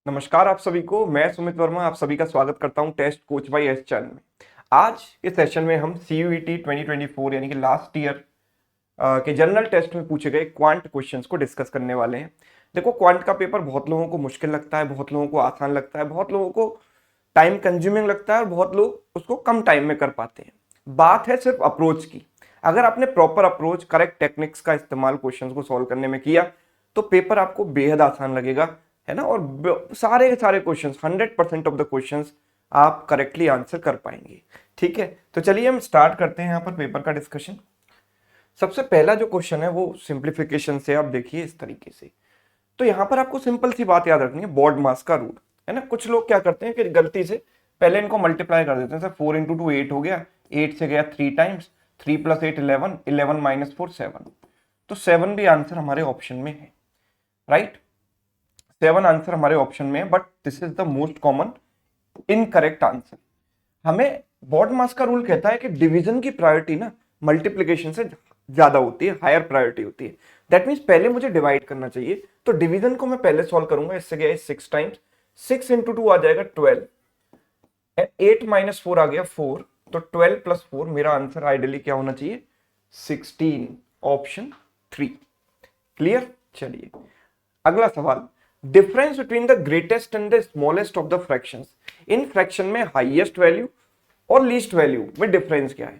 नमस्कार आप सभी को। मैं सुमित वर्मा आप सभी का स्वागत करता हूं test coach by S channel में। आज इस सेशन में हम CUET 2024 यानी कि लास्ट ईयर के जनरल टेस्ट में पूछे गए क्वांट क्वेश्चंस को डिस्कस करने वाले हैं। देखो, क्वांट का पेपर बहुत लोगों को मुश्किल लगता है, बहुत लोगों को आसान लगता है, बहुत लोगों को टाइम कंज्यूमिंग लगता है और बहुत लोग उसको कम टाइम में कर पाते हैं। बात है सिर्फ अप्रोच की। अगर आपने प्रॉपर अप्रोच, करेक्ट टेक्निक्स का इस्तेमाल क्वेश्चंस को सॉल्व करने में किया तो पेपर आपको बेहद आसान लगेगा, है ना। और सारे के सारे क्वेश्चंस 100% ऑफ द क्वेश्चंस आप करेक्टली आंसर कर पाएंगे। ठीक है, तो चलिए हम स्टार्ट करते हैं यहाँ पर पेपर का डिस्कशन। सबसे पहला जो क्वेश्चन है वो सिंप्लीफिकेशन से, आप देखिए इस तरीके से। तो यहाँ पर आपको सिंपल सी बात याद रखनी है, बॉड मास का रूल, है ना। कुछ लोग क्या करते हैं कि गलती से पहले इनको मल्टीप्लाई कर देते हैं। सर 4 × 2 8 हो गया, 8 से गया 3 टाइम्स, 3 + 8 11, 11 - 4 7। तो 7 भी आंसर हमारे ऑप्शन में है, राइट। 7 आंसर हमारे ऑप्शन में है, but this is the most common incorrect answer. हमें बॉड मास का रूल कहता है कि डिवीजन की प्रायोरिटी ना मल्टीप्लिकेशन से ज्यादा होती है, हायर प्रायोरिटी होती है। दैट मीन्स पहले मुझे डिवाइड करना चाहिए, तो डिवीजन को मैं पहले सॉल्व करूंगा। इससे गया 6 टाइम्स, 6 × 2 आ जाएगा 12, 8 - 4 आ गया 4, तो 12 + 4 मेरा आंसर आइडियली क्या होना चाहिए, 16, ऑप्शन 3। क्लियर। चलिए अगला सवाल, difference between the greatest and the smallest of the fractions. In fraction में हाईएस्ट वैल्यू और लीस्ट वैल्यू में डिफरेंस क्या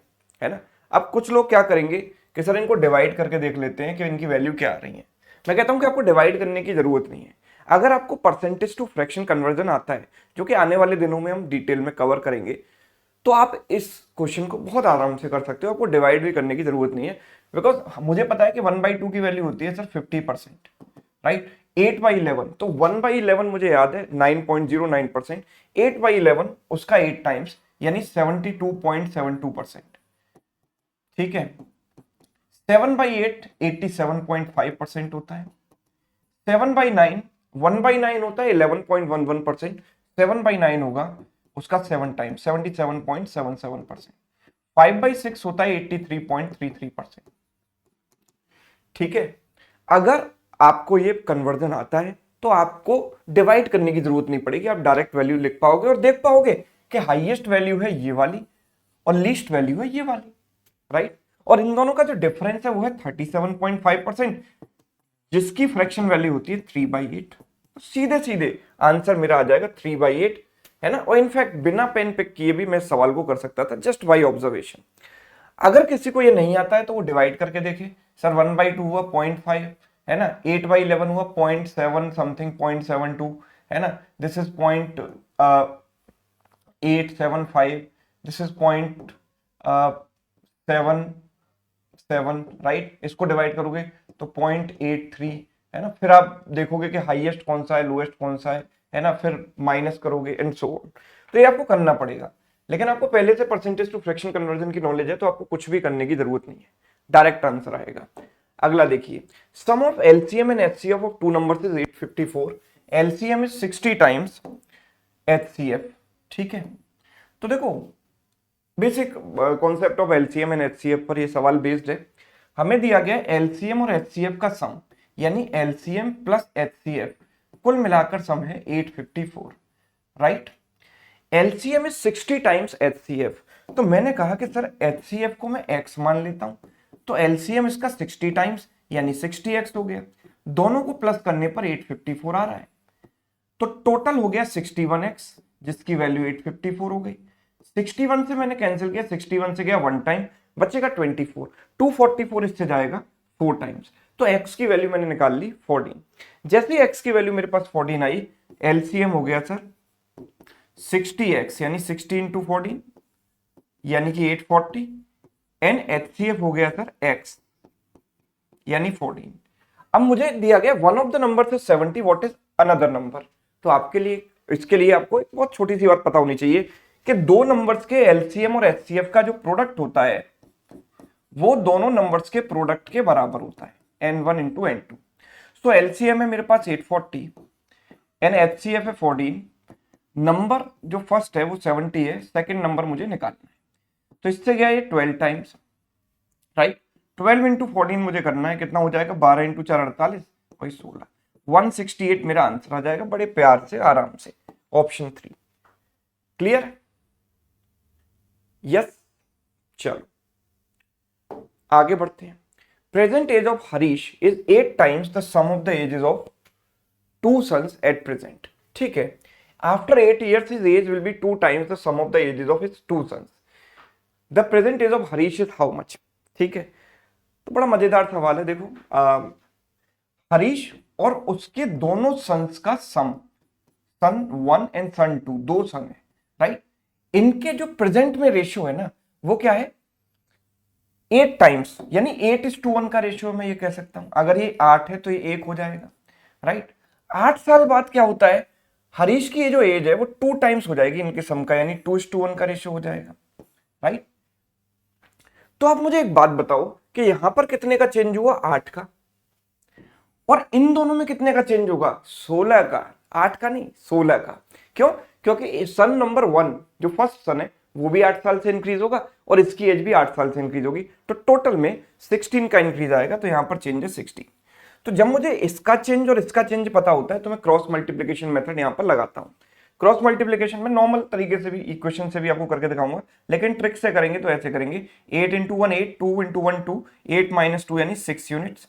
है ना। अब कुछ लोग क्या करेंगे कि सर इनको डिवाइड करके देख लेते हैं कि इनकी वैल्यू क्या आ रही है। मैं कहता हूं कि आपको डिवाइड करने की जरूरत नहीं है। अगर आपको परसेंटेज टू फ्रैक्शन कन्वर्जन आता है, जो कि आने वाले दिनों में हम डिटेल में कवर करेंगे, तो आप इस क्वेश्चन को बहुत आराम से कर सकते हो। आपको डिवाइड भी करने की जरूरत नहीं है, बिकॉज मुझे पता है कि 1/2 की वैल्यू होती है सर 50%, राइट। 8/11, तो 1/11 मुझे याद है 9.09%, 8/11 उसका 8 टाइम्स यानी 72.72%। ठीक है, 7/8 87.5% होता है। 7/9 1/9 होता है 11.11%, 7/9 होगा उसका 7 टाइम्स 77.77%। 5/6 होता है 83.33%। ठीक है, अगर आपको ये कन्वर्जन आता है तो आपको डिवाइड करने की जरूरत नहीं पड़ेगी, आप डायरेक्ट वैल्यू लिख पाओगे और देख पाओगे कि हाईएस्ट वैल्यू है ये वाली और लीस्ट वैल्यू है ये वाली, राइट। और इन दोनों का जो डिफरेंस है वो है 37.5%, जिसकी फ्रैक्शन वैल्यू होती है 3/8। सीधे सीधे आंसर मेरा आ जाएगा 3/8, है ना। और इनफैक्ट बिना पेन पिक किए भी मैं सवाल को कर सकता था, जस्ट बाई ऑब्जर्वेशन। अगर किसी को ये नहीं आता है तो वो डिवाइड करके देखे। सर 1/2 हुआ 0.5, है ना। 8/11 हुआ 0.7 समथिंग, 0.72, है ना। This is 0.875, this is 0.77, right. इसको डिवाइड करोगे तो 0.83, है ना। फिर आप देखोगे कि हाईएस्ट कौन सा है, लोएस्ट कौन सा है ना। फिर माइनस करोगे एंड सो ऑन। तो ये आपको करना पड़ेगा, लेकिन आपको पहले से परसेंटेज टू फ्रैक्शन कन्वर्जन की नॉलेज है, तो आपको कुछ भी करने की जरूरत नहीं है, डायरेक्ट आंसर आएगा। अगला देखिए, sum of LCM and HCF of two numbers is 854, LCM is 60 times HCF. ठीक है, तो देखो basic concept of LCM and HCF पर ये सवाल बेस्ड है। हमें दिया गया एलसीएम और एचसीएफ का सम, यानी एलसीएम प्लस एचसीएफ कुल मिलाकर सम है 854, right. LCM is 60 times HCF, तो मैंने कहा कि सर एचसीएफ को मैं एक्स मान लेता हूं, तो एलसीएम इसका 60 टाइम्स यानी 60x हो गया। दोनों को प्लस करने पर 854 आ रहा है, तो टोटल हो गया 61x, जिसकी वैल्यू 854 हो गई। 61 से मैंने कैंसिल किया, 61 से गया 1 टाइम, बचेगा 24, 244 इससे जाएगा 4 टाइम्स, तो x की वैल्यू मैंने निकाल ली 14। जैसे ही x की वैल्यू मेरे पास 14 आई, एलसीएम हो गया सर 60x यानी 60 × 14 यानी कि 840, एंड एचसीएफ हो गया सर x यानी 14। अब मुझे दिया गया वन ऑफ द नंबर से 70, व्हाट इज अनदर नंबर। तो आपके लिए, इसके लिए आपको एक बहुत छोटी सी बात पता होनी चाहिए कि दो नंबर्स के एलसीएम और एचसीएफ का जो प्रोडक्ट होता है वो दोनों नंबर्स के प्रोडक्ट के बराबर होता है, n1 × n2। सो एलसीएम है मेरे पास 840 एंड एचसीएफ है 14। नंबर जो फर्स्ट है वो 70 है, सेकंड नंबर मुझे निकालना है, तो इससे गया ये 12 टाइम्स, राइट। 12 × 14 मुझे करना है, कितना हो जाएगा, 12 × 4 48 वही 16, 168 मेरा आंसर आ जाएगा, बड़े प्यार से आराम से, ऑप्शन 3। क्लियर है? यस। चलो आगे बढ़ते हैं। Present age of Harish is 8 times the sum of the ages of 2 sons at present. ठीक है, after 8 years his age will be 2 times the sum of the ages of his 2 sons. The present age of Harish is how much? ठीक है, तो बड़ा मजेदार सवाल है। देखो हरीश और उसके दोनों सन्स का सम, सन 1 एंड सन 2, 2 सन है, राइट। इनके जो प्रेजेंट में रेशियो है ना, वो क्या है? 8 टाइम्स, यानी 8:1 का रेशियो मैं ये कह सकता हूं। अगर ये 8 है तो ये 1 हो जाएगा, राइट। 8 साल बाद क्या होता है, हरीश की ये जो एज है वो 2 टाइम्स हो जाएगी इनके सम का, यानी 2:1 का रेशियो हो जाएगा, राइट। तो आप मुझे एक बात बताओ कि यहां पर कितने का चेंज हुआ? 8 का। और इन दोनों में कितने का चेंज होगा? 16 का। 8 का नहीं, 16 का। क्यों? क्योंकि सन नंबर 1 जो फर्स्ट सन है वो भी 8 साल से इंक्रीज होगा और इसकी एज भी 8 साल से इंक्रीज होगी, तो टोटल में 16 का इंक्रीज आएगा। तो यहां पर चेंज है 16। तो जब मुझे इसका चेंज और इसका चेंज पता होता है तो मैं क्रॉस मल्टीप्लीकेशन मेथड यहां पर लगाता हूं। क्रॉस मल्टीप्लीकेशन में नॉर्मल तरीके से भी, इक्वेशन से भी आपको करके दिखाऊंगा, लेकिन ट्रिक से करेंगे तो ऐसे करेंगे, 8 इंटू 1 8, 2 इंटू 1 2, 8 माइनस 2 यानी 6 यूनिट्स।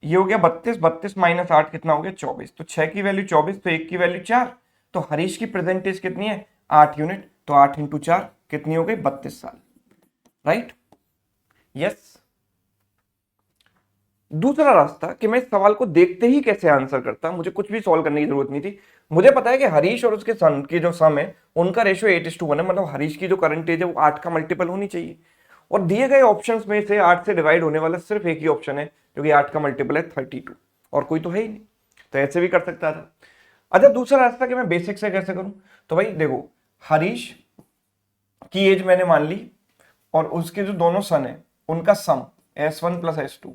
ये हो गया 32, 32 माइनस 8 कितना हो गया? 24। तो 6 की वैल्यू 24, तो 1 की वैल्यू 4। तो हरीश की प्रेजेंटेज कितनी है? 8 यूनिट। तो 8 इंटू 4 कितनी हो गई? 32 साल, राइट। यस। दूसरा रास्ता कि मैं इस सवाल को देखते ही कैसे आंसर करता, मुझे कुछ भी सॉल्व करने की जरूरत नहीं थी। मुझे पता है कि हरीश और उसके सन की जो सम है उनका रेशियो 8:1 है, मतलब हरीश की जो करंट एज है वो 8 का मल्टीपल होनी चाहिए। और दिए गए ऑप्शंस में से 8 से डिवाइड होने वाला सिर्फ एक ही ऑप्शन है जो कि 8 का मल्टीपल है 32, और कोई तो है ही नहीं। तो ऐसे भी कर सकता था। अच्छा, दूसरा रास्ता कि मैं बेसिक से कैसे करूं, तो भाई देखो, हरीश की एज मैंने मान ली और उसके जो दोनों सन है उनका सम S1 प्लस S2,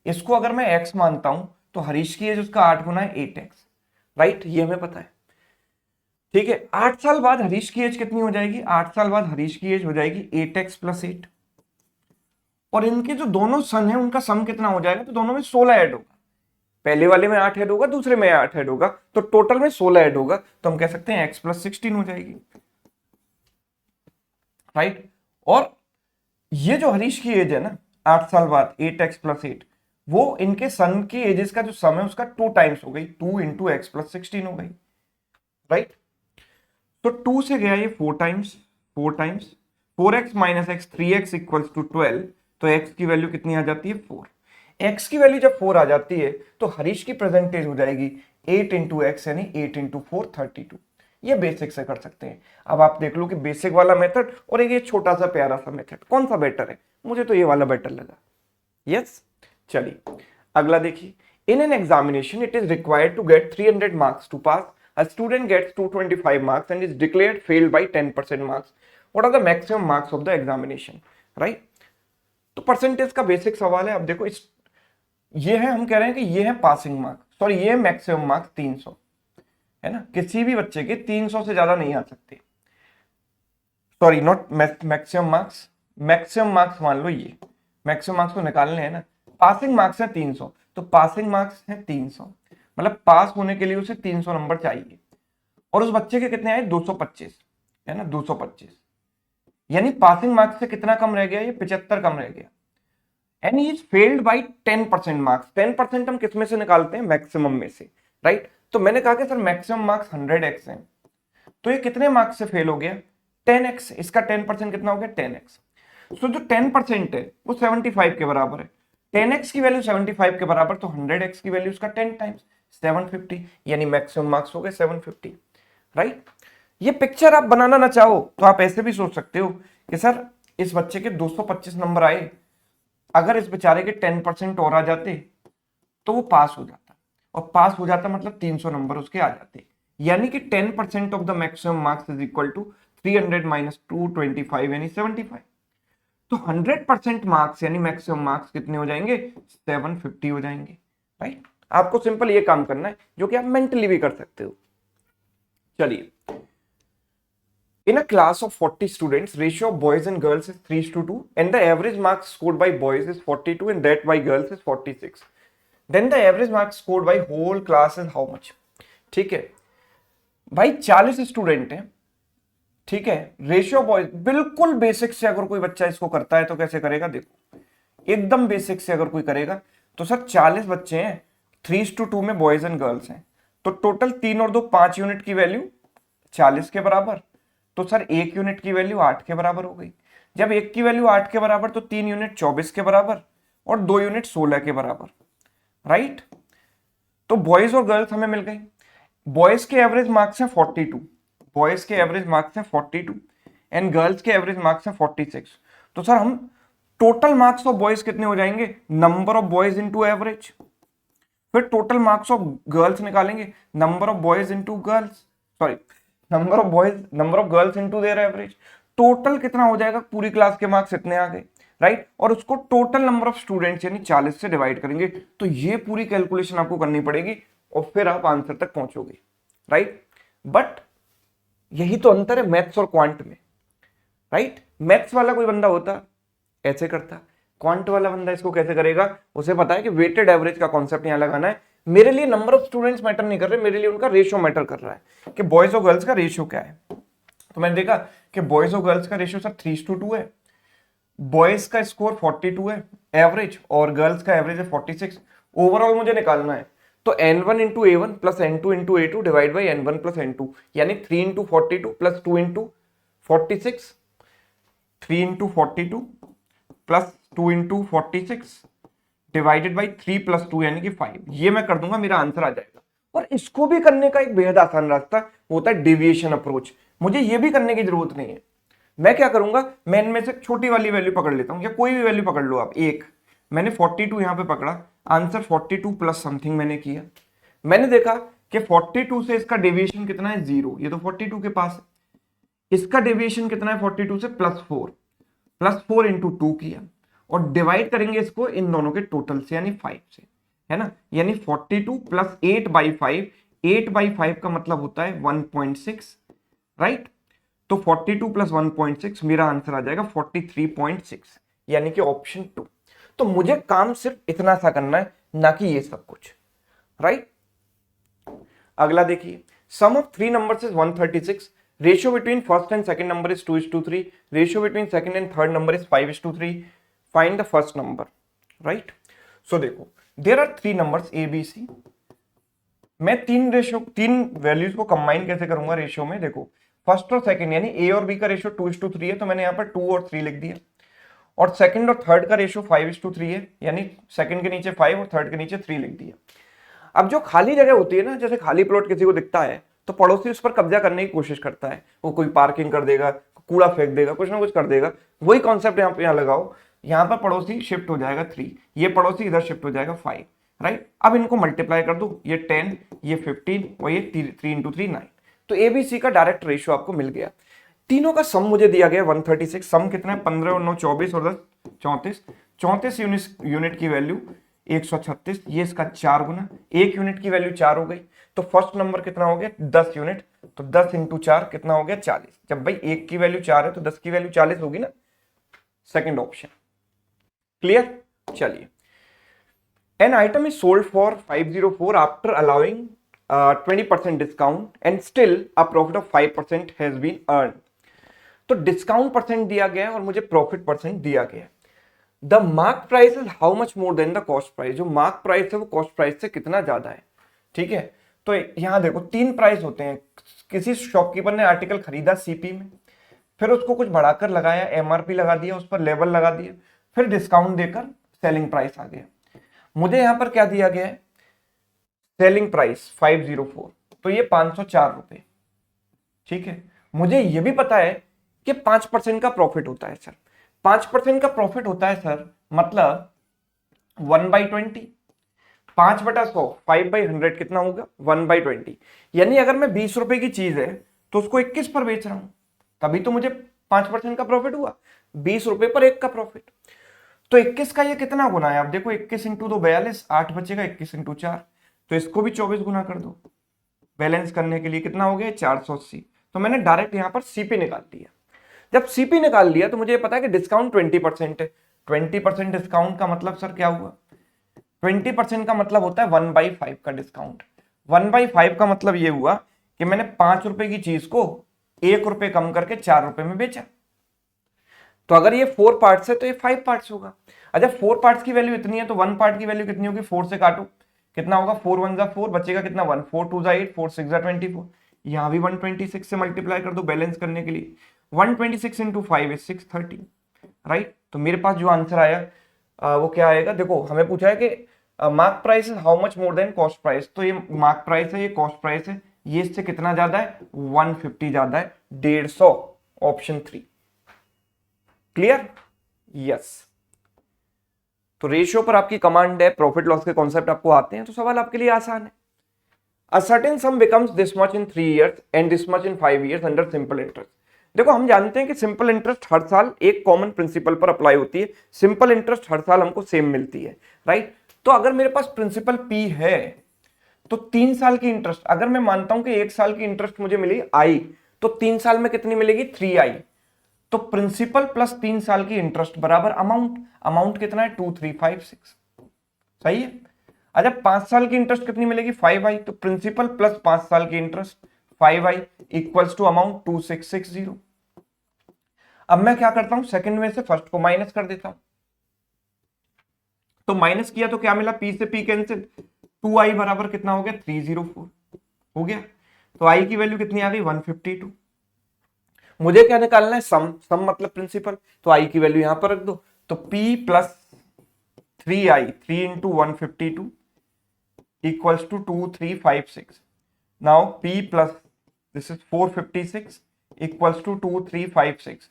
इसको अगर मैं x मानता हूं तो हरीश की एज उसका 8 गुना है 8x, राइट। ये हमें पता है, ठीक है। 8 साल बाद हरीश की एज कितनी हो जाएगी? 8 साल बाद हरीश की एज हो जाएगी 8x प्लस 8, और इनके जो दोनों सन है उनका सम कितना हो जाएगा? तो दोनों में 16 ऐड होगा। पहले वाले में 8 ऐड होगा, दूसरे में 8 ऐड होगा, तो टोटल में 16 ऐड होगा। तो हम कह सकते हैं x प्लस 16 हो जाएगी, राइट। और ये जो हरीश की एज है ना 8 साल बाद 8x प्लस 8, वो इनके सन की एजेस का जो सम है उसका 2 टाइम्स हो गई, 2 इंटू एक्स प्लस 16 हो गई, राइट। तो 2 से गया ये 4 times, 4 times 4x minus x 3x equals to 12। तो x की वैल्यू कितनी आ जाती है? 4। x की वैल्यू जब 4 आ जाती है तो हरीश की प्रेजेंटेज हो जाएगी 8 इंटू एक्स, यानी 8 इंटू 4 32। ये बेसिक से कर सकते हैं। अब आप देख लो कि बेसिक वाला मेथड और एक ये छोटा सा प्यारा सा मेथड कौन सा बेटर है। मुझे तो ये वाला बेटर लगा। यस। चलिए अगला देखिए। In an examination it is required to get 300 marks to pass. A student gets 225 marks and is declared failed by 10% marks. What are the maximum marks of the examination? Right? तो percentage का basic सवाल है। अब देखो इस ये है, हम कह रहे हैं कि ये है पासिंग मार्क्स, सॉरी ये है मैक्सिमम मार्क्स 300 है ना। किसी भी बच्चे के 300 से ज्यादा नहीं आ सकते, sorry not maximum marks, maximum marks मान लो, ये मैक्सिमम मार्क्स को निकालने हैं ना। पासिंग मार्क्स है 300, तो पासिंग मार्क्स है 300, मतलब पास होने के लिए उसे 300 नंबर चाहिए। और उस बच्चे के कितने आए? 225 है ना, 225, यानी पासिंग मार्क्स से कितना कम रह गया? ये 75 कम रह गया। And he is failed by 10% marks. 10% हम किस में से निकालते हैं? मैक्सिमम में से, राइट। तो मैंने कहा कि सर मैक्सिमम मार्क्स 100x हैं, तो ये कितने मार्क्स से फेल हो गया? 10x। इसका 10% कितना हो गया? 10x। तो जो 10% है वो 75 के बराबर है। 10x की वैल्यू 75 के बराबर, तो 100x की वैल्यू उसका 10 टाइम्स 750, यानी मैक्सिमम मार्क्स हो गए 750, राइट। ये पिक्चर आप बनाना ना चाहो तो आप ऐसे भी सोच सकते हो कि सर इस बच्चे के 225 नंबर आए, अगर इस बेचारे के 10% और आ जाते तो वो पास हो जाता, और पास हो जाता मतलब 300 नंबर उसके आ जाते, यानी कि 10% of the maximum marks is equal to 300 minus 225 यानी 75। तो 100% मार्क्स यानी मैक्सिमम मार्क्स कितने हो जाएंगे? 750 हो जाएंगे, राइट। आपको सिंपल ये काम करना है जो कि आप मेंटली भी कर सकते हो। चलिए, in a class of 40 students ratio of boys and girls is 3:2 and the average marks scored by boys is 42 and that by girls is 46. Then the average marks scored by whole class is how much. ठीक है भाई, 40 student हैं, ठीक है, ratio boys, बिल्कुल basic से अगर कोई बच्चा इसको करता है तो कैसे करेगा, देखो एकदम बेसिक से अगर कोई करेगा तो सर 40 बच्चे हैं, 3:2 में बॉयज एंड गर्ल्स हैं, तो टोटल 3 और 2 5 यूनिट की वैल्यू 40 के बराबर, तो सर 1 यूनिट की वैल्यू 8 के बराबर हो गई। जब 1 की वैल्यू 8 के बराबर तो 3 यूनिट 24 के बराबर और 2 यूनिट 16 के बराबर, राइट। तो बॉयज और गर्ल्स हमें मिल गई। बॉयज के एवरेज मार्क्स हैं 42, बॉयज के एवरेज मार्क्स हैं 42 एंड गर्ल्स के एवरेज मार्क्स हैं 46। तो सर हम टोटल मार्क्स ऑफ बॉयज कितने हो जाएंगे, number of boys into average, फिर टोटल मार्क्स ऑफ गर्ल्स निकालेंगे, number of boys into girls, sorry number of girls into their average, total कितना हो जाएगा, पूरी क्लास के मार्क्स इतने आ गए, राइट। और उसको टोटल नंबर ऑफ स्टूडेंट्स यानी 40 से डिवाइड करेंगे, तो ये पूरी कैलकुलेशन आपको करनी पड़ेगी और फिर आप आंसर तक पहुंचोगे, राइट। बट यही तो अंतर है मैथ्स और क्वांट में, राइट। मैथ्स वाला कोई बंदा होता ऐसे करता, क्वांट वाला बंदा इसको कैसे करेगा, उसे पता है कि वेटेड एवरेज का कॉन्सेप्ट यहां लगाना है। मेरे लिए नंबर ऑफ स्टूडेंट्स मैटर नहीं कर रहे, मेरे लिए उनका रेशियो मैटर कर रहा है कि बॉयज और गर्ल्स का रेशियो क्या है। तो मैंने देखा कि बॉयज और गर्ल्स का रेशियो सर 3:2 है, बॉयज का स्कोर 42 है एवरेज और गर्ल्स का एवरेज है 46। ओवरऑल मुझे निकालना है, तो n1 into a1 plus n2 into a2 divide by n1 plus n2, यानी 3 into 42 plus 2 into 46, 3 into 42 plus 2 into 46 divided by 3 plus 2 यानी कि 5, ये मैं कर दूंगा, मेरा आंसर आ जाएगा। और इसको भी करने का एक बेहद आसान रास्ता होता है डेविएशन अप्रोच, मुझे ये भी करने की जरूरत नहीं है। मैं क्या करूंगा, मैं इनमें से छोटी वाली वैल्यू पकड़ लेता हूं, या कोई भी वैल्यू पकड़ लो आप, एक मैंने 42 यहां पे पकड़ा, आंसर 42 प्लस समथिंग मैंने किया। मैंने देखा कि 42 से इसका डेविएशन कितना है 0, ये तो 42 के पास है। इसका डेविएशन कितना है 42 से, प्लस 4 इंटू 2 किया और डिवाइड करेंगे इसको इन दोनों के टोटल से यानी 5 से, है ना। यानी 42 प्लस 8/5, 8/5 का मतलब होता है 1.6, राइट। तो 42 प्लस 1.6 मेरा आंसर आ जाएगा 43.6, यानी कि ऑप्शन 2। तो मुझे काम सिर्फ इतना सा करना है, ना कि ये सब कुछ, राइट। अगला देखिए, sum of 3 numbers is 136, ratio between first and second number is 2:3, ratio between second and third number is 5:3, find the first number, right. So देखो, there are 3 numbers A B C, मैं 3 values को combine कैसे करूंगा ratio में, देखो first और second यानी ए और बी का रेशियो 2:3 है, तो मैंने यहाँ पर 2 और 3 लिख दिया, और सेकंड और थर्ड का रेशियो 5:3 है, यानी सेकंड के नीचे 5 और थर्ड के नीचे 3 लिख दिया। अब जो खाली जगह होती है ना, जैसे खाली प्लॉट किसी को दिखता है तो पड़ोसी उस पर कब्जा करने की कोशिश करता है, वो कोई पार्किंग कर देगा, कूड़ा फेंक देगा, कुछ ना कुछ कर देगा। वही कॉन्सेप्ट यहाँ लगाओ, यहाँ पर पड़ोसी शिफ्ट हो जाएगा 3, ये पड़ोसी इधर शिफ्ट हो जाएगा 5, राइट। अब इनको मल्टीप्लाई कर दो, ये 10, ये 15 और ये 3 इंटू 3 9, तो एबीसी का डायरेक्ट रेशियो आपको मिल गया। तीनों का सम मुझे दिया गया 136, सम कितना है 15 और 9 24 और 10 34 यूनिट की वैल्यू 136, ये इसका 4 गुना, 1 यूनिट की वैल्यू 4 हो गई, तो फर्स्ट नंबर कितना हो गया 10 यूनिट, तो 10 इंटू 4 कितना हो गया 40। जब भाई 1 की वैल्यू 4 है तो 10 की वैल्यू 40 होगी ना, सेकंड ऑप्शन। क्लियर, चलिए। An item is sold for 504 after allowing 20% discount and still a profit of 5% has been earn. तो डिस्काउंट परसेंट दिया गया है और मुझे प्रॉफिट परसेंट दिया गया है। The mark price is how much more than the cost price, जो मार्क प्राइस है वो कॉस्ट प्राइस से कितना ज्यादा है, ठीक है। तो यहां देखो 3 प्राइस होते हैं, किसी शॉपकीपर ने आर्टिकल खरीदा सीपी में, फिर उसको कुछ बढ़ाकर लगाया, एमआरपी लगा दिया, उस पर लेबल लगा दिया, फिर डिस्काउंट देकर सेलिंग प्राइस आ गया। मुझे यहां पर क्या दिया गया है, सेलिंग प्राइस 504, तो ये 504 रुपए, ठीक है। मुझे ये भी पता है कि 5% का प्रॉफिट होता है सर, 5% का प्रॉफिट होता है सर, मतलब 1/20, 5/100, 5/100 कितना होगा 1/20, यानी अगर मैं 20 रुपए की चीज है तो उसको 21 पर बेच रहा हूं, तभी तो मुझे 5% का प्रॉफिट हुआ, 20 रुपए पर 1 का प्रॉफिट। तो 21 का ये कितना गुना है, आप देखो 21 इंटू 2 42, 8 बचेगा, 21 इंटू 4, तो इसको भी 24 गुना कर दो, बैलेंस करने के लिए कितना हो गया 480। तो मैंने डायरेक्ट यहां पर सीपी निकाल लिया। जब सीपी निकाल लिया तो मुझे पता है कि डिस्काउंट 20% है, 20% डिस्काउंट का मतलब सर क्या हुआ, 20% का मतलब होता है 1/5 का डिस्काउंट। 1/5 का मतलब ये हुआ कि मैंने 5 रुपए की चीज को 1 रुपए कम करके 4 रुपए में बेचा। तो अगर ये 4 पार्ट्स है तो ये 5 पार्ट्स होगा। अच्छा 4 पार्ट्स की वैल्यू इतनी है तो 1 पार्ट की वैल्यू कितनी होगी, 4 से काटो, कितना होगा, 4 1 जा 4, बचेगा कितना 1, 4 2 जा 8, 4 6 जा 24। यहां भी 126 से मल्टीप्लाई कर दो बैलेंस करने के लिए। 126 इंटू 5 इज 630, राइट। तो मेरे पास जो आंसर आया वो क्या आएगा, देखो हमें पूछा है कि mark price is how much more than cost price, तो ये मार्क प्राइस है, ये कॉस्ट प्राइस है, ये इससे कितना ज्यादा है, 150 ज्यादा है, 150, ऑप्शन 3। Clear, yes. तो रेशियो पर आपकी कमांड है, प्रॉफिट लॉस के कॉन्सेप्ट आपको आते हैं, तो सवाल आपके लिए आसान है। A certain sum becomes this much in 3 years and this much in 5 years under simple interest। देखो हम जानते हैं कि सिंपल इंटरेस्ट हर साल एक कॉमन प्रिंसिपल पर अप्लाई होती है, सिंपल इंटरेस्ट हर साल हमको सेम मिलती है, राइट। तो अगर मेरे पास प्रिंसिपल P है तो 3 साल की इंटरेस्ट, अगर मैं मानता हूं कि 1 साल की इंटरेस्ट मुझे मिली I, तो 3 साल में कितनी मिलेगी, 3I। तो प्रिंसिपल प्लस 3 साल की इंटरेस्ट बराबर अमाउंट, अमाउंट कितना है, 2356, सही है। अच्छा 5 साल की इंटरेस्ट कितनी मिलेगी, 5I, तो प्रिंसिपल प्लस 5 साल की interest 5I equals to amount 2660। अब मैं क्या करता हूं, सेकंड में से फर्स्ट को माइनस कर देता हूं, तो माइनस किया तो क्या मिला, P से P कैंसिल, 2I बराबर कितना हो गया, 304 हो गया। तो I की वैल्यू कितनी आ गई, 152। मुझे क्या निकालना है, सम, सम मतलब प्रिंसिपल, तो I की वैल्यू यहां पर रख दो, तो P plus 3I, 3 into 152 equals to 2356। Now P plus this is 456 equals to 2356।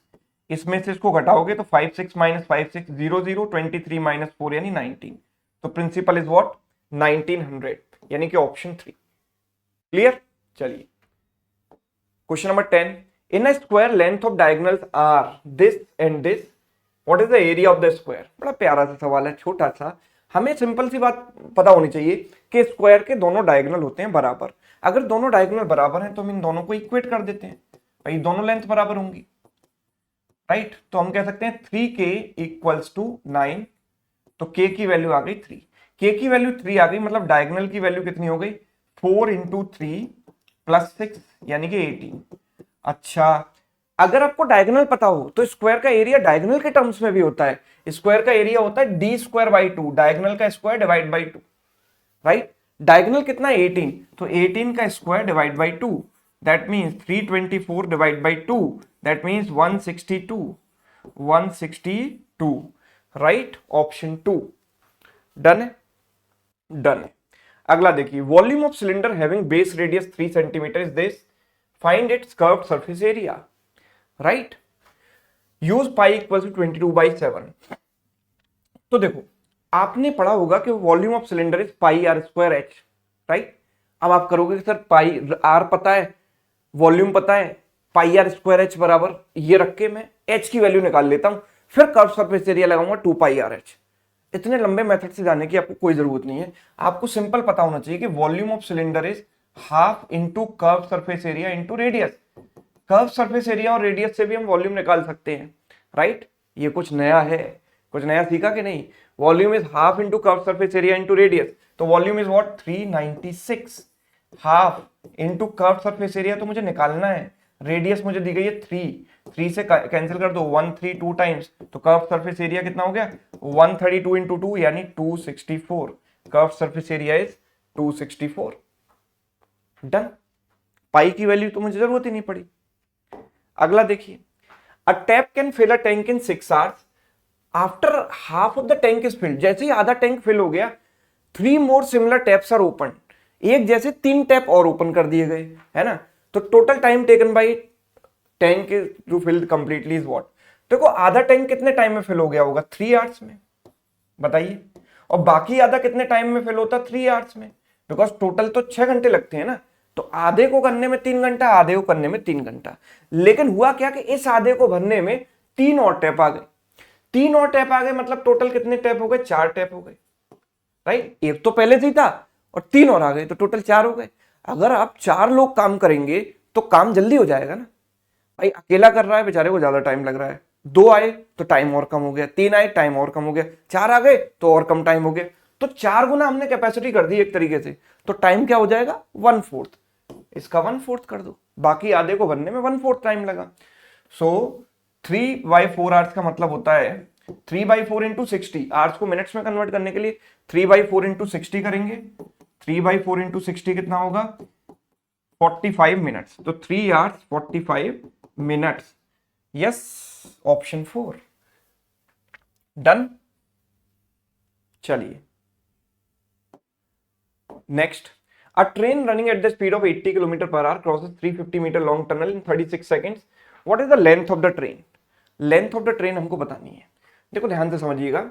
इसमें से इसको घटाओगे तो 56 माइनस 56 0 0, 23 माइनस 4 यानी 19। तो प्रिंसिपल इज व्हाट, 1900, यानी कि ऑप्शन 3। क्लियर, चलिए question number 10। In a square length of diagonals are this and this, what is the area of the square. बड़ा प्यारा सा सवाल है, छोटा सा। हमें सिंपल सी बात पता होनी चाहिए कि स्क्वायर के दोनों डायगोनल होते हैं बराबर। अगर दोनों डायगोनल बराबर हैं तो हम इन दोनों को इक्वेट कर देते हैं, भाई दोनों लेंथ बराबर होंगी, राइट। तो हम कह सकते हैं 3k इक्वल्स टू 9, तो k की वैल्यू आ गई 3, k की वैल्यू 3 आ गई, मतलब डायगोनल की वैल्यू कितनी हो गई, 4 इंटू 3 प्लस 6 यानी कि 18। अच्छा अगर आपको डायगोनल पता हो तो स्क्वायर का एरिया डायगोनल के टर्म्स में भी होता है, स्क्वायर का एरिया होता है डी स्क्वायर बाई 2, डायगोनल का square divide by 2, right. Diagonal कितना है 18, तो 18 का square divide by 2, that means 324 divide by 2, that means 162, 162, right, option 2। Done है, डन है। अगला देखिए, volume of cylinder having base radius 3 centimetre is this, find its curved surface area, right. Use pi equal to 22/7। तो देखो आपने पढ़ा होगा कि volume of cylinder is pi r square h, right. अब आप करोगे कि सर पाई आर पता है, वॉल्यूम पता है, पाई आर स्क्वायर एच बराबर, ये रख के मैं एच की वैल्यू निकाल लेता हूं, फिर कर्व सरफेस एरिया लगाऊंगा 2πRh। इतने लंबे मेथड से जाने की आपको कोई जरूरत नहीं है, आपको सिंपल पता होना चाहिए कि volume of cylinder is half into curve surface area into radius. Curve surface area और रेडियस से भी हम वॉल्यूम निकाल सकते हैं, राइट। ये कुछ नया है, कुछ नया सीखा कि नहीं। Volume is half into curve surface area into radius, तो volume is what 396, half into curve surface area तो मुझे निकालना है, रेडियस मुझे दी गई है 3 से कैंसिल कर दो, 132 टाइम्स, तो कर्व सरफेस एरिया कितना हो गया 132 इंटू 2 यानी 264, curve surface area is 264। Done, pi की वैल्यू तो मुझे जरूरत ही नहीं पड़ी। अगला देखिए, a tap can fill a tank in 6 hours after half of the tank is filled. जैसे ही आधा टैंक फिल हो गया, 3 more similar taps are open, एक जैसे 3 टैप और ओपन कर दिए गए, है ना। तो total time taken by tank to fill completely is what. देखो आधा टैंक कितने टाइम में फिल हो गया होगा, 3 आवर्स में, बताइए। और बाकी आधा कितने टाइम में फिल होता, 3 आवर्स में, बिकॉज टोटल तो 6 घंटे लगते हैं ना। तो आधे को करने में 3 घंटा, आधे को करने में 3 घंटा। लेकिन हुआ क्या कि इस आधे को भरने में 3 और टैप आ गए, 3 और टैप आ गए, मतलब टोटल कितने टैप हो गए, 4 टैप हो गए, राइट। एक तो पहले से ही था और 3 और आ गए, तो टोटल 4 हो गए। अगर आप 4 लोग काम करेंगे तो काम जल्दी हो जाएगा ना। भाई अकेला कर रहा है, बेचारे को ज्यादा टाइम लग रहा है। 2 आए तो टाइम और कम हो गया, 3 आए टाइम और कम हो गया, 4 आ गए तो और कम टाइम हो गया। तो 4 गुना हमने कैपेसिटी कर दी एक तरीके से, तो टाइम क्या हो जाएगा 1/4, इसका 1/4 कर दो, बाकी आधे को बनने में 1/4 टाइम लगा। सो 3/4 आवर्स का मतलब होता है 3/4 इंटू 60, आवर्स को मिनट्स में कन्वर्ट करने के लिए 3/4 इंटू 60 करेंगे, 3/4 इंटू 60 कितना होगा 45 मिनट्स, तो 3 hours 45 minutes, yes option 4 done. चलिए next, a train running at the speed of 80 km per hour crosses 350 meter long tunnel in 36 seconds. What is the length of the train? Length of the train हमको बतानी है। देखो ध्यान से समझिएगा,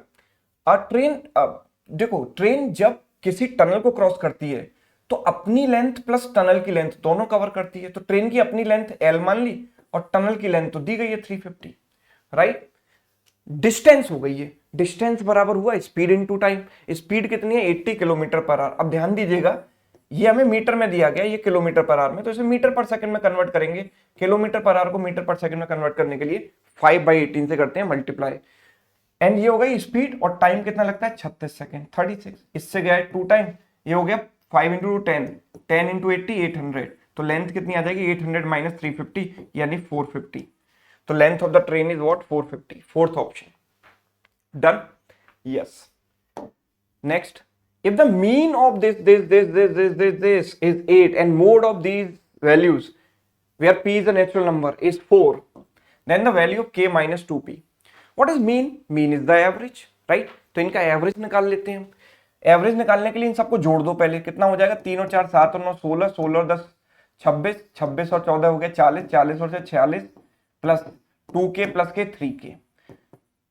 देखो train जब किसी टनल को क्रॉस करती है तो अपनी लेंथ प्लस टनल की लेंथ दोनों कवर करती है। तो ट्रेन की अपनी लेंथ L मान ली और टनल की लेंथ तो दी गई है 350, राइट। डिस्टेंस हो गई है, डिस्टेंस बराबर हुआ स्पीड इनटू टाइम। स्पीड कितनी है 80 किलोमीटर पर आवर। अब ध्यान दीजिएगा, ये हमें मीटर में दिया गया, ये किलोमीटर पर आवर में, तो इसे मीटर पर सेकंड में कन्वर्ट करेंगे। किलोमीटर पर आवर को मीटर पर सेकंड में कन्वर्ट करने के लिए 5/18 से करते हैं मल्टीप्लाई, एंड ये हो गई स्पीड, और टाइम कितना लगता है 36 सेकंड 36, इससे गया 2 टाइम, ये हो गया 5 इंटू 10, 10 इंटू 80 800, तो लेंथ कितनी आ जाएगी 800 माइनस 350 यानी 450। तो length of the train is what 450, fourth option done, yes. Next, if the mean of this is 8 and mode of these values where p is a natural number is 4, then the value of k minus 2p. What is mean? Mean is the average, right? तो इनका average निकाल लेते हैं हम। Average निकालने के लिए इन सबको जोड़ दो पहले, कितना हो जाएगा 3 और 4 7 और 9 16, 16 और 10 26, 26 और 14 हो गया 40, 40 और 46 प्लस 2k प्लस के 3k,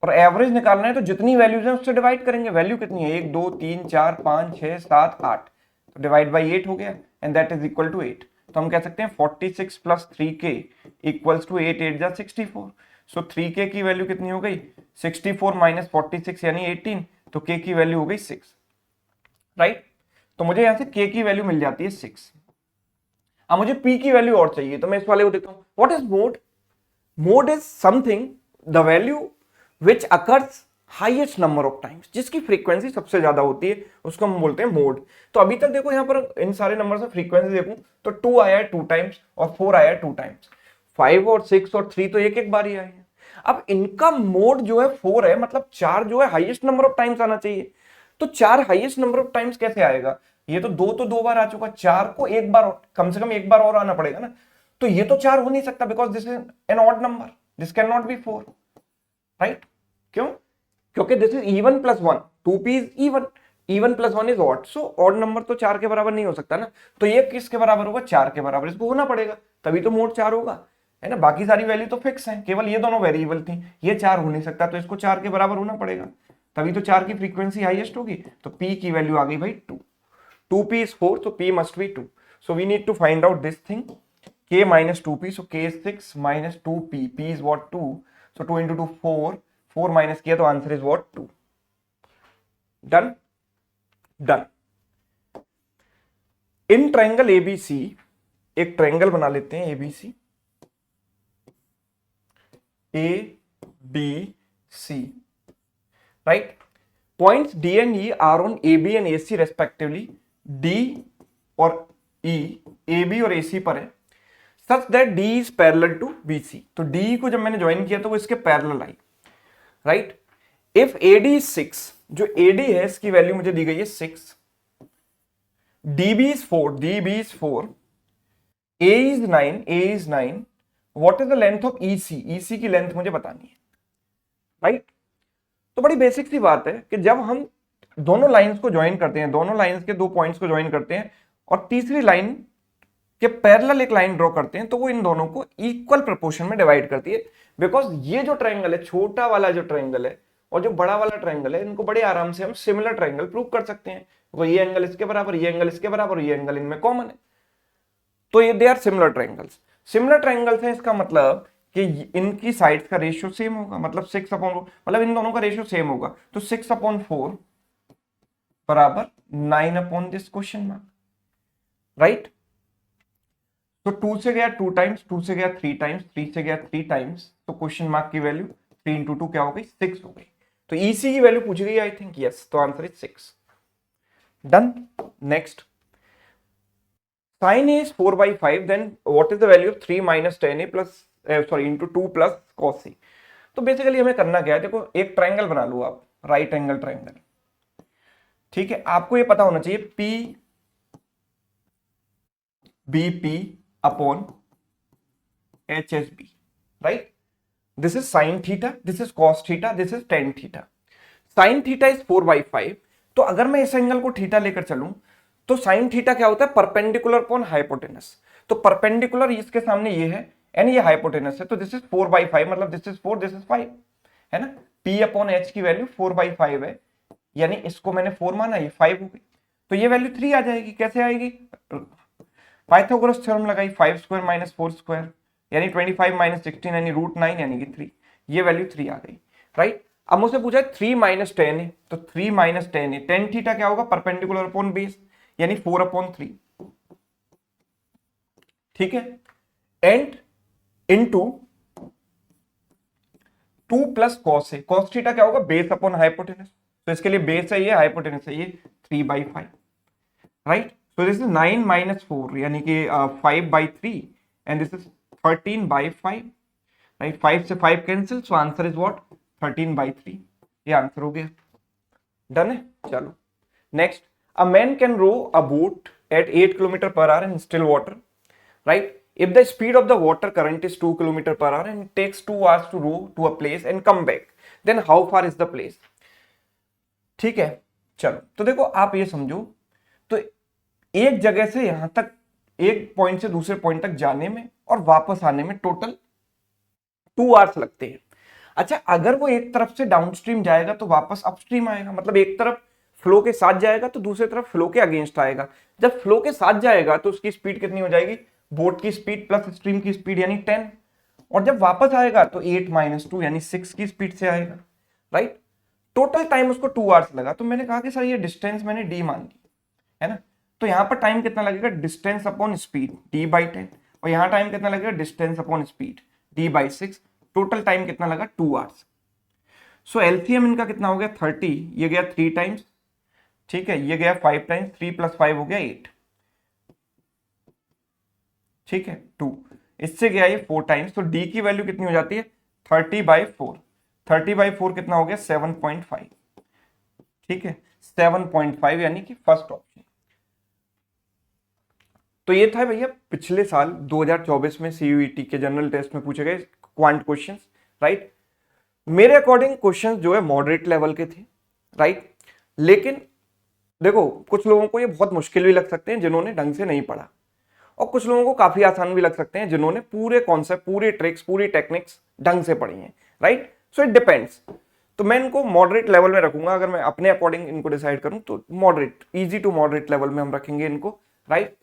और एवरेज निकालना है तो जितनी वैल्यूज हैं उससे डिवाइड करेंगे। वैल्यू कितनी है 1 2 3 4 5 6 7 8, तो डिवाइड बाई 8 हो गया, and that is equal to 8। तो हम कह सकते हैं 46 प्लस 3k इक्वल्स टू 8 8 जा 64। सो 3k की वैल्यू कितनी हो गई 64 माइनस 46 यानी 18, तो k की वैल्यू हो गई 6, राइट। तो मुझे यहां से k की वैल्यू मिल जाती है 6। अब मुझे p की वैल्यू और चाहिए, तो मैं इस वाले को देखता हूं। What is mode? Mode is something the value which occurs highest number of times, जिसकी फ्रीक्वेंसी सबसे ज्यादा होती है उसको हम बोलते हैं मोड। तो अभी तक देखो यहाँ पर इन सारे नंबर से फ्रीक्वेंसी देखूं तो 2 आया है 2 टाइम्स और 4 आया है 2 टाइम्स, 5 और 6 और 3 तो एक एक बार ही आए हैं। अब इनका मोड जो है 4 है, मतलब 4 जो है हाईएस्ट नंबर ऑफ टाइम्स आना चाहिए। तो 4 हाईएस्ट नंबर ऑफ टाइम्स कैसे आएगा? ये तो 2 बार आ चुका, 4 को एक बार कम से कम एक बार और आना पड़ेगा ना। तो ये तो 4 हो नहीं सकता, because this is an odd number, this can not be 4, right. क्यों? क्योंकि this is even plus 1, 2p is even, even plus 1 is odd, so odd number तो 4 के बराबर नहीं हो सकता ना। तो ये किसके बराबर होगा 4 के बराबर, इसको होना पड़ेगा तभी तो मोड 4 होगा, है ना। बाकी सारी वैल्यू तो फिक्स है, केवल ये दोनों वेरिएबल थी, ये 4 हो नहीं सकता, तो इसको 4 के बराबर होना पड़ेगा, तभी तो 4 की फ्रीक्वेंसी हाईएस्ट होगी। तो p की वैल्यू आ गई भाई 2, 2p इज 4, तो p must be 2। So we need to find out this thing, k minus 2p, so k is 6 minus 2p, p is what 2, so 2 into 2 4, 4 minus किया तो answer is what 2। Done done. In triangle ABC, एक triangle बना लेते हैं ABC, A B C, right. Points D and E are on A B and A C respectively, D और E A B और A C पर है, such that D is parallel to B C. तो D को जब मैंने join किया तो वो इसके parallel I, right. If AD is 6, जो AD है इसकी वैल्यू मुझे दी गई है 6, DB is 4, DB is 4, A is 9, A is 9, what is the length of EC? EC की लेंथ मुझे बतानी है, राइट। तो बड़ी बेसिक सी बात है कि जब हम दोनों लाइंस को ज्वाइन करते हैं, दोनों लाइंस के 2 पॉइंट्स को ज्वाइन करते हैं और तीसरी लाइन के पैरेलल एक लाइन ड्रॉ करते हैं, तो वो इन दोनों को इक्वल प्रोपोर्शन में डिवाइड करती है। बिकॉज ये जो ट्रायंगल है, छोटा वाला जो ट्रायंगल है और जो बड़ा वाला ट्रायंगल है, इनको बड़े आराम से हम सिमिलर ट्रायंगल प्रूव कर सकते हैं। तो ये एंगल इसके बराबर, ये एंगल इसके बराबर, ये एंगल इनमें कॉमन है, तो ये they are similar triangles. Similar triangles है, इसका मतलब कि इनकी साइड्स का रेशियो सेम होगा, मतलब 6/4, मतलब इन दोनों का रेशियो सेम होगा। तो 6/4 बराबर 9 दिस क्वेश्चन मार्क, राइट। तो 2 से गया 2 टाइम्स, 2 से गया 3 टाइम्स, 3 से गया 3 टाइम्स, तो क्वेश्चन मार्क की वैल्यू 3 into 2 क्या हो गई 6 हो गई। तो EC की वैल्यू पूछ गई आई थिंक, यस, तो answer is 6। Done. Next, sine is 4/5, then what is the value of 3 - tan a plus sorry into 2 + cos a। तो बेसिकली हमें करना क्या है, देखो एक ट्राइंगल बना लो आप, राइट एंगल ट्राइंगल, ठीक है। आपको ये पता होना चाहिए P B P upon H S B, right. This is sine theta, this is cos theta, this is tan theta. Sine theta is 4/5, तो अगर मैं इस एंगल को थीटा लेकर चलूं तो साइन थीटा क्या होता है, परपेंडिकुलर अपॉन हाइपोटेनस। तो परपेंडिकुलर इसके सामने ये है एंड ये हाइपोटेनस है, तो दिस इज 4/5, मतलब दिस इज 4, दिस इज 5, है ना। P अपॉन एच की वैल्यू 4/5 है, यानी इसको मैंने 4 माना, ये 5 हो गई, तो ये वैल्यू 3 आ जाएगी। कैसे आएगी, पाइथागोरस थ्योरम लगाई, 5² - 4² यानी 25 - 16 यानी √9 यानी कि 3, ये वैल्यू 3 आ गई, राइट। अब मुझसे पूछा है 3 - tan a, तो 3 - tan a, tan थीटा क्या होगा, परपेंडिकुलर अपॉन बेस यानी 4/3, ठीक है, and into 2 + cos a, cos theta क्या होगा, बेस अपॉन हाइपोटेनस, तो इसके लिए बेस है ये, हाइपोटेनस है ये, 3/5, राइट। सो दिस इज 9 - 4 यानी कि 5/3 एंड दिस इज 13/5, राइट। 5 से 5 cancel, so answer is what, 13/3, ये आंसर हो गया। डन है, चलो next. A man can row a boat at 8 km/h in still water, right. If the speed of the water current is 2 km/h and it takes 2 hours to row to a place and come back, then how far is the place? ठीक है, चलो तो देखो आप ये समझो, तो एक जगह से यहां तक, एक पॉइंट से दूसरे पॉइंट तक जाने में और वापस आने में टोटल 2 आवर्स लगते हैं। अच्छा, अगर वो एक तरफ से डाउनस्ट्रीम जाएगा तो वापस अपस्ट्रीम आएगा, मतलब एक तरफ फ्लो के साथ जाएगा तो दूसरी तरफ फ्लो के अगेंस्ट आएगा। जब फ्लो के साथ जाएगा तो उसकी स्पीड कितनी हो जाएगी, बोट की स्पीड प्लस स्ट्रीम की स्पीड यानी 10, और जब वापस आएगा तो 8 - 2 यानी 6 की स्पीड से आएगा, राइट। टोटल टाइम उसको 2 आवर्स लगा, तो मैंने कहा कि सर ये डिस्टेंस मैंने डी मान ली, है ना। तो यहां पर टाइम कितना लगेगा, डिस्टेंस अपॉन स्पीड d/10, और यहां टाइम कितना लगेगा, distance upon speed d/6, total time कितना लगा, 2 आवर्स। सो एलसीएम इनका कितना हो गया, 30, ये गया 3 टाइम्स, ठीक है, ये गया 5 टाइम्स, 3 + 5 हो गया 8, ठीक है 2, इससे गया ये 4 टाइम्स, तो डी की वैल्यू कितनी हो जाती है, 30/4, 30/4 कितना हो गया, 7.5, ठीक है 7.5 यानी कि फर्स्ट ऑप्शन। तो ये था भैया पिछले साल 2024 में सीयूईटी के जनरल टेस्ट में पूछे गए क्वांट क्वेश्चंस, राइट। मेरे अकॉर्डिंग क्वेश्चंस जो है मॉडरेट लेवल के थे, राइट। लेकिन देखो कुछ लोगों को ये बहुत मुश्किल भी लग सकते हैं जिन्होंने ढंग से नहीं पढ़ा, और कुछ लोगों को काफी आसान भी लग सकते हैं जिन्होंने पूरे कॉन्सेप्ट, पूरी ट्रिक्स, पूरी टेक्निक्स ढंग से पढ़ी हैं, राइट। So it depends. तो मैं इनको मॉडरेट लेवल में रखूंगा, अगर मैं अपने अकॉर्डिंग इनको डिसाइड करूं तो moderate, easy to moderate level में हम रखेंगे इनको, राइट।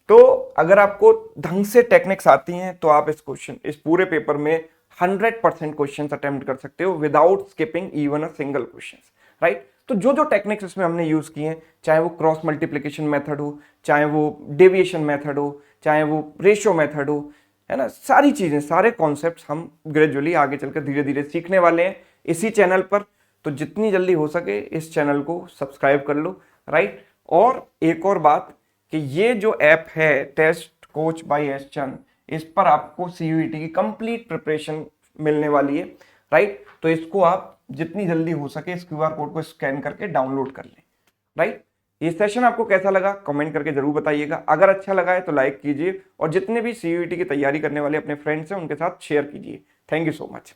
तो अगर आपको ढंग से टेक्निक्स आती हैं तो आप इस पूरे पेपर में 100% क्वेश्चन अटेम्प्ट कर सकते हो without skipping even a single question, right. तो जो जो टेक्निक्स इसमें हमने यूज किए हैं, चाहे वो क्रॉस मल्टीप्लीकेशन मेथड हो, चाहे वो डेविएशन मेथड हो, चाहे वो रेशियो मेथड हो, है ना, सारी चीजें, सारे कॉन्सेप्ट्स हम ग्रेजुअली आगे चलकर धीरे धीरे सीखने वाले हैं इसी चैनल पर। तो जितनी जल्दी हो सके इस चैनल को सब्सक्राइब कर लो, राइट। और एक और बात कि ये जो ऐप है टेस्ट कोच बाय एस चंद, इस पर आपको सीयूईटी की कंप्लीट प्रिपरेशन मिलने वाली है, राइट। तो इसको आप जितनी जल्दी हो सके इस क्यूआर कोड को स्कैन करके डाउनलोड कर लें, राइट। ये सेशन आपको कैसा लगा कमेंट करके जरूर बताइएगा, अगर अच्छा लगा है तो लाइक कीजिए, और जितने भी सीयूईटी की तैयारी करने वाले अपने फ्रेंड्स हैं उनके साथ शेयर कीजिए। Thank you so much.